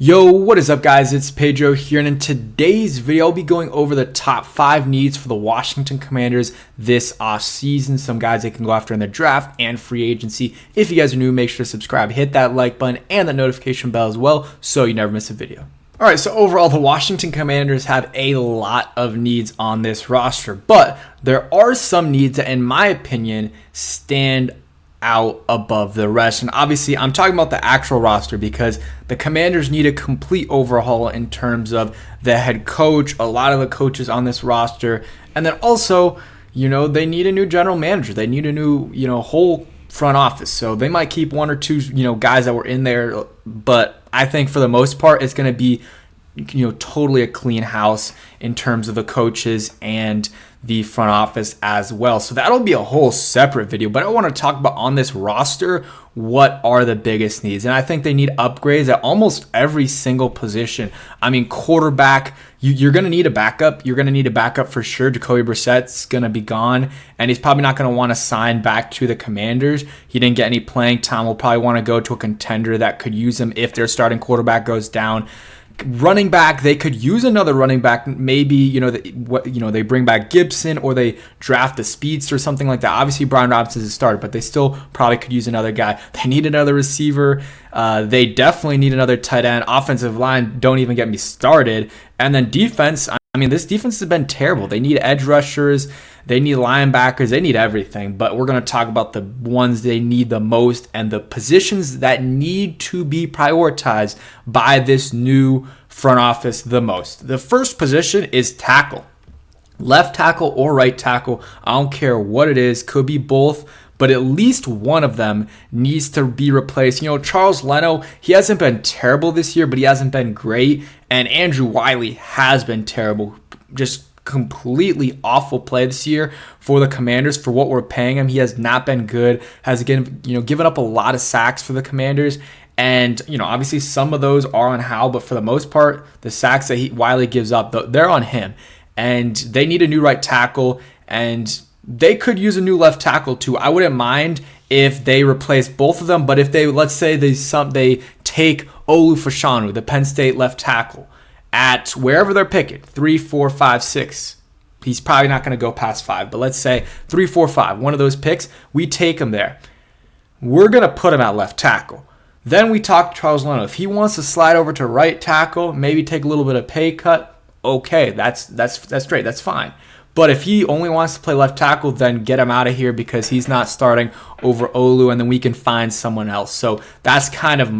Yo, what is up guys? It's Pedro here, and in today's video I'll be going over the top 5 needs for the Washington Commanders this offseason. Some guys they can go after in the draft and free agency. If you guys are new, make sure to subscribe, hit that like button and the notification bell as well so you never miss a video. Alright, so overall the Washington Commanders have a lot of needs on this roster, but there are some needs that in my opinion stand out above the rest. And obviously I'm talking about the actual roster because the Commanders need a complete overhaul in terms of the head coach, a lot of the coaches on this roster, and then also, they need a new general manager. They need a new, whole front office. So they might keep one or two, guys that were in there, but I think for the most part it's going to be totally a clean house in terms of the coaches and the front office as well. So that'll be a whole separate video, but I want to talk about on this roster, what are the biggest needs? And I think they need upgrades at almost every single position. I mean, quarterback, you're going to need a backup. You're going to need a backup for sure. Jacoby Brissett's going to be gone, and he's probably not going to want to sign back to the Commanders. He didn't get any playing time. Will probably want to go to a contender that could use him if their starting quarterback goes down. Running back, they could use another running back. Maybe they bring back Gibson or they draft a speedster or something like that. Obviously, Brian Robinson is a starter, but they still probably could use another guy. They need another receiver. They definitely need another tight end. Offensive line, don't even get me started. And then defense. I mean, this defense has been terrible. They need edge rushers. They need linebackers. They need everything. But we're going to talk about the ones they need the most and the positions that need to be prioritized by this new front office the most. The first position is tackle. Left tackle or right tackle. I don't care what it is. Could be both. But at least one of them needs to be replaced. Charles Leno, he hasn't been terrible this year, but he hasn't been great. And Andrew Wiley has been terrible. Just completely awful play this year for the Commanders for what we're paying him. He has not been good. Has given up a lot of sacks for the Commanders. And, obviously some of those are on Howell, but for the most part, the sacks that Wiley gives up, they're on him. And they need a new right tackle, and they could use a new left tackle too. I wouldn't mind if they replace both of them, but if let's say they take Olu Fashanu, the Penn State left tackle, at wherever they're picking, 3, 4, 5, 6. He's probably not going to go past 5, but let's say 3, 4, 5. One of those picks, we take him there. We're going to put him at left tackle. Then we talk to Charles Leno. If he wants to slide over to right tackle, maybe take a little bit of pay cut, okay, that's great. That's fine. But if he only wants to play left tackle, then get him out of here because he's not starting over Olu, and then we can find someone else. So that's kind of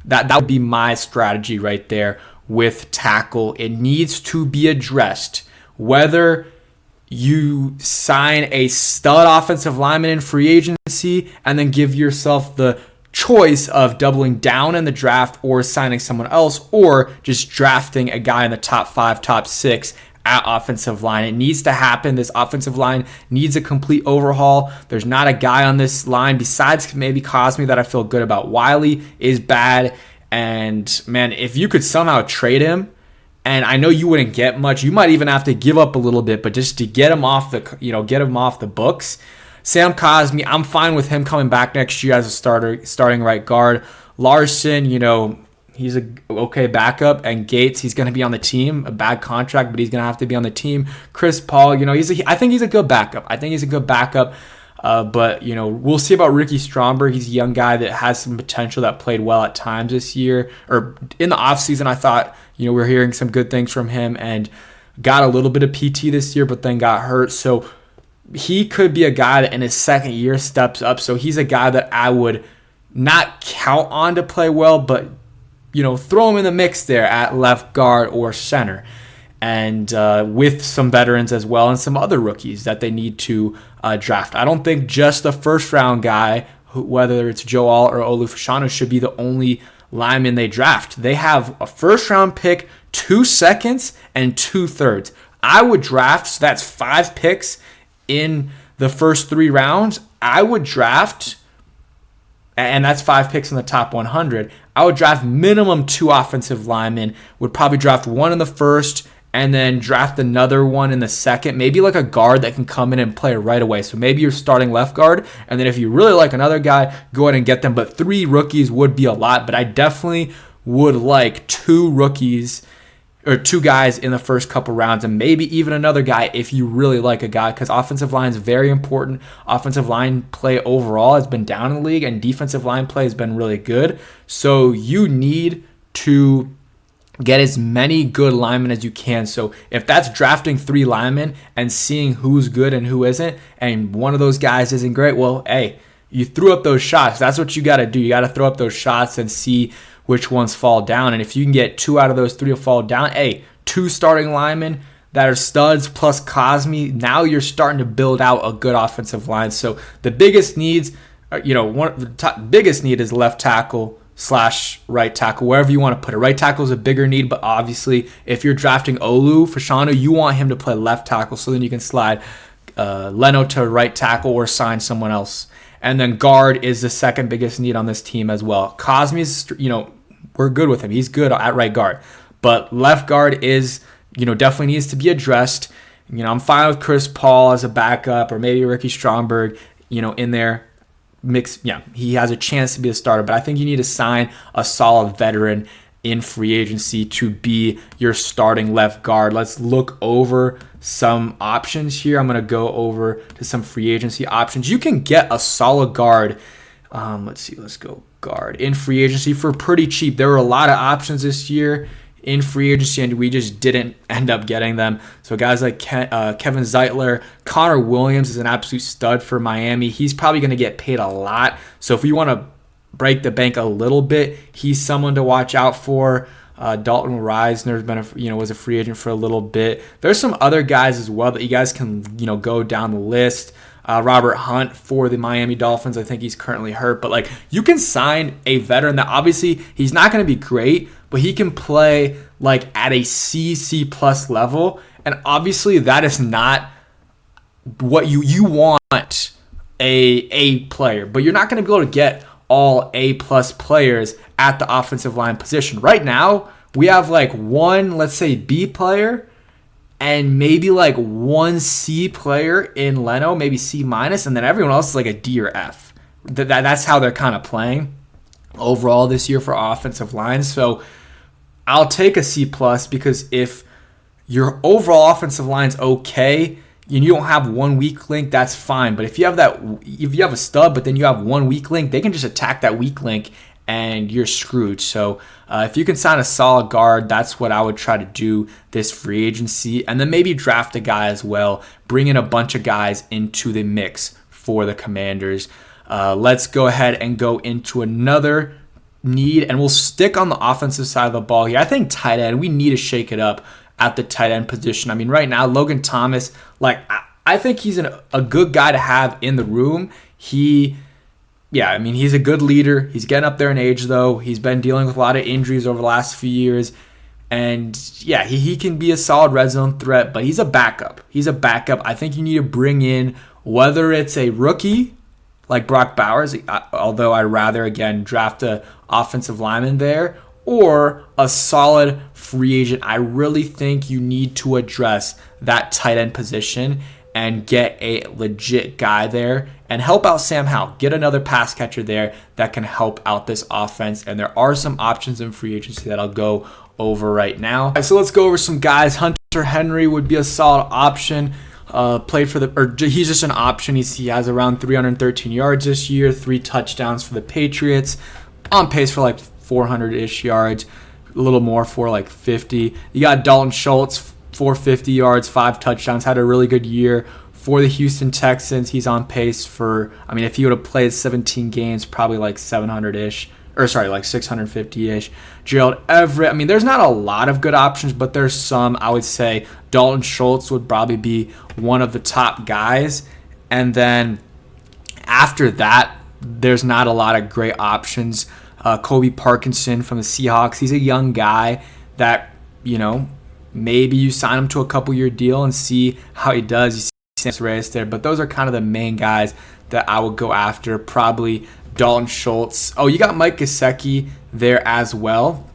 that would be my strategy right there with tackle. It needs to be addressed. Whether you sign a stud offensive lineman in free agency and then give yourself the choice of doubling down in the draft or signing someone else, or just drafting a guy in the top 5, top 6 at offensive line. It needs to happen. This offensive line needs a complete overhaul. There's not a guy on this line besides maybe Cosme that I feel good about. Wiley is bad, and man, if you could somehow trade him, and I know you wouldn't get much, you might even have to give up a little bit, but just to get him off the books. Sam Cosme, I'm fine with him coming back next year as a starting right guard. Larson, he's a okay backup, and Gates, he's going to be on the team. A bad contract, but he's going to have to be on the team. Chris Paul, I think he's a good backup. But we'll see about Ricky Stromberg. He's a young guy that has some potential, that played well at times this year, or in the offseason. I thought we're hearing some good things from him, and got a little bit of PT this year, but then got hurt. So he could be a guy that in his second year steps up. So he's a guy that I would not count on to play well, but throw him in the mix there at left guard or center, and with some veterans as well and some other rookies that they need to draft. I don't think just the first round guy, whether it's Joe All or Olu Fashanu, should be the only lineman they draft. They have a first round pick, 2 seconds, and 2 thirds. I would draft, so that's 5 picks in the first 3 rounds. I would draft, and that's 5 picks in the top 100. I would draft minimum 2 offensive linemen. Would probably draft 1 in the first and then draft another one in the second. Maybe like a guard that can come in and play right away. So maybe you're starting left guard, and then if you really like another guy, go ahead and get them. But 3 rookies would be a lot. But I definitely would like 2 rookies or 2 guys in the first couple rounds, and maybe even another guy if you really like a guy, because offensive line is very important. Offensive line play overall has been down in the league, and defensive line play has been really good. So you need to get as many good linemen as you can. So if that's drafting 3 linemen and seeing who's good and who isn't, and one of those guys isn't great, well, hey, you threw up those shots. That's what you got to do. You got to throw up those shots and see which ones fall down. And if you can get 2 out of those 3 to fall down, hey, 2 starting linemen that are studs plus Cosme, now you're starting to build out a good offensive line. So the biggest needs, biggest need is left tackle / right tackle, wherever you want to put it. Right tackle is a bigger need, but obviously if you're drafting Olu Fashanu, you want him to play left tackle, so then you can slide Leno to right tackle or sign someone else. And then guard is the second biggest need on this team as well. Cosme's, we're good with him. He's good at right guard. But left guard is, definitely needs to be addressed. I'm fine with Chris Paul as a backup, or maybe Ricky Stromberg, in there. Mix, yeah, he has a chance to be a starter. But I think you need to sign a solid veteran in free agency to be your starting left guard. Let's look over some options here. I'm going to go over to some free agency options. You can get a solid guard. Let's go guard in free agency for pretty cheap. There were a lot of options this year in free agency, and we just didn't end up getting them. So guys like Kevin Zeitler, Connor Williams is an absolute stud for Miami. He's probably going to get paid a lot. So if you want to break the bank a little bit, he's someone to watch out for. Dalton Reisner's been was a free agent for a little bit. There's some other guys as well that you guys can go down the list. Robert Hunt for the Miami Dolphins. I think he's currently hurt, but you can sign a veteran that obviously he's not going to be great, but he can play at a C plus level, and obviously that is not what you want a player, but you're not going to be able to get all A plus players at the offensive line position. Right now, we have one, let's say, B player and maybe 1 C player in Leno, maybe C minus, and then everyone else is a D or F. That's how they're kind of playing overall this year for offensive lines. So I'll take a C plus, because if your overall offensive line's okay, and you don't have 1 weak link, that's fine. But if you have a stud, but then you have 1 weak link, they can just attack that weak link and you're screwed. So if you can sign a solid guard, that's what I would try to do this free agency. And then maybe draft a guy as well. Bring in a bunch of guys into the mix for the Commanders. Let's go ahead and go into another need, and we'll stick on the offensive side of the ball here. I think tight end, we need to shake it up at the tight end position. I mean, right now, Logan Thomas, I think he's a good guy to have in the room. He's a good leader. He's getting up there in age, though. He's been dealing with a lot of injuries over the last few years. And, yeah, he can be a solid red zone threat, but he's a backup. I think you need to bring in, whether it's a rookie like Brock Bowers, although I'd rather, again, draft a offensive lineman there, or a solid free agent. I really think you need to address that tight end position and get a legit guy there and help out Sam Howell. Get another pass catcher there that can help out this offense. And there are some options in free agency that I'll go over right now. All right, so let's go over some guys. Hunter Henry would be a solid option. He's just an option. He has around 313 yards this year, 3 touchdowns for the Patriots, on pace for 400-ish yards, a little more for 50. You got Dalton Schultz, 450 yards, 5 touchdowns, had a really good year for the Houston Texans. He's on pace for, if he would have played 17 games, probably 700-ish, 650-ish. Gerald Everett, there's not a lot of good options, but there's some. I would say Dalton Schultz would probably be one of the top guys. And then after that, there's not a lot of great options. Kobe Parkinson from the Seahawks, he's a young guy that, maybe you sign him to a couple-year deal and see how he does. You see Sam Reyes there, but those are kind of the main guys that I would go after. Probably Dalton Schultz. Oh, you got Mike Gesicki there as well,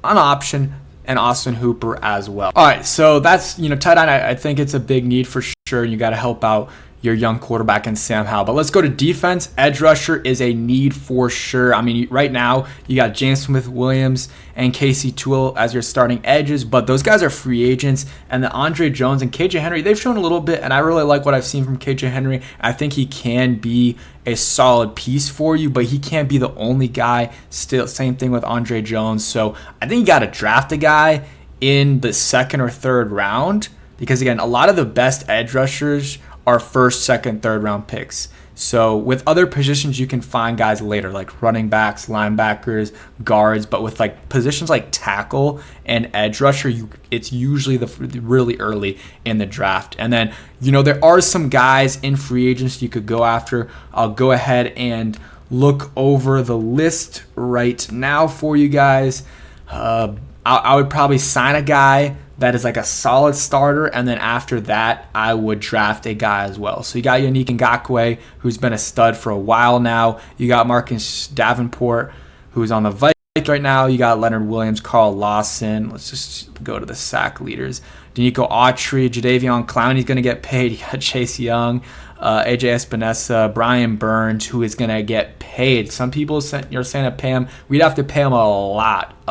an option, and Austin Hooper as well. All right, so that's tight end. I think it's a big need for sure. You got to help out your young quarterback in Sam Howell. But let's go to defense. Edge rusher is a need for sure. I mean, right now you got James Smith-Williams and Casey Toole as your starting edges, but those guys are free agents. And the Andre Jones and KJ Henry, they've shown a little bit, and I really like what I've seen from KJ Henry. I think he can be a solid piece for you, but he can't be the only guy. Still, same thing with Andre Jones. So I think you got to draft a guy in the second or third round, because again, a lot of the best edge rushers are first, second, third round picks. So with other positions, you can find guys later, like running backs, linebackers, guards. But with like positions like tackle and edge rusher, it's usually really early in the draft. And then, there are some guys in free agents you could go after. I'll go ahead and look over the list right now for you guys. I would probably sign a guy that is like a solid starter, and then after that, I would draft a guy as well. So you got Yannick Ngakoue, who's been a stud for a while now. You got Marcus Davenport, who's on the Vikings right now. You got Leonard Williams, Carl Lawson. Let's just go to the sack leaders. Danico Autry, Jadeveon Clowney's going to get paid. You got Chase Young, AJ Espinosa, Brian Burns, who is going to get paid. Some people you're saying to pay him. We'd have to pay him a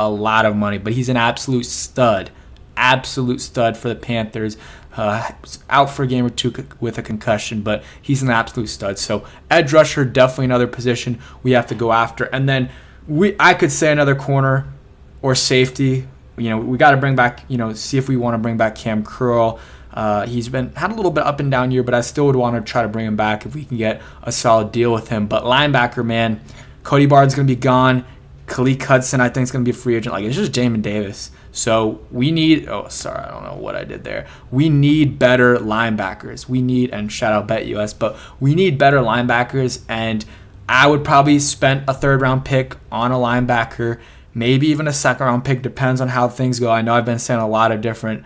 lot of money, but he's an absolute stud. Absolute stud for the Panthers. Out for a game or two with a concussion, but he's an absolute stud. So edge rusher, definitely another position we have to go after. And then I could say another corner or safety. We got to bring back, see if we want to bring back Cam Curl. He's had a little bit up and down year, but I still would want to try to bring him back if we can get a solid deal with him. But linebacker, man, Cody Barton's going to be gone. Khaleke Hudson, I think, is going to be a free agent. It's just Jamin Davis. So we need, I don't know what I did there. We need better linebackers. And shout out BetUS, but we need better linebackers, and I would probably spend a third-round pick on a linebacker, maybe even a second-round pick, depends on how things go. I know I've been saying a lot of different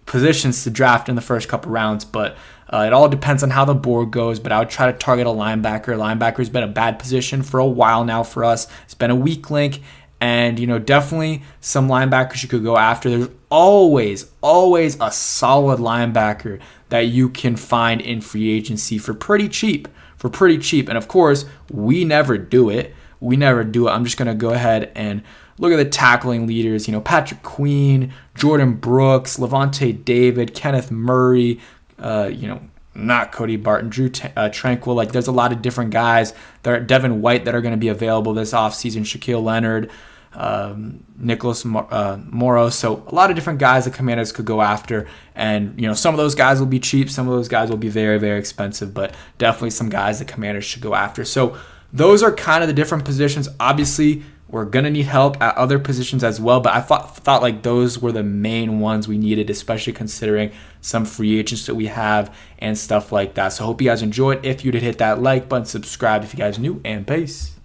positions to draft in the first couple rounds, but it all depends on how the board goes. But I would try to target a linebacker. Linebacker's been a bad position for a while now for us. It's been a weak link, and definitely some linebackers you could go after. There's always a solid linebacker that you can find in free agency for pretty cheap. And of course, we never do it. I'm just gonna go ahead and look at the tackling leaders. Patrick Queen, Jordan Brooks, Levante David, Kenneth Murray, not Cody Barton, Drew Tranquil. There's a lot of different guys. Devin White that are going to be available this offseason, Shaquille Leonard, Nicholas Morrow. So a lot of different guys the Commanders could go after. And, some of those guys will be cheap. Some of those guys will be very, very expensive. But definitely some guys the Commanders should go after. So those are kind of the different positions. Obviously, we're going to need help at other positions as well, but I thought those were the main ones we needed, especially considering some free agents that we have and stuff like that. So I hope you guys enjoyed. If you did, hit that like button, subscribe if you guys are new, and peace.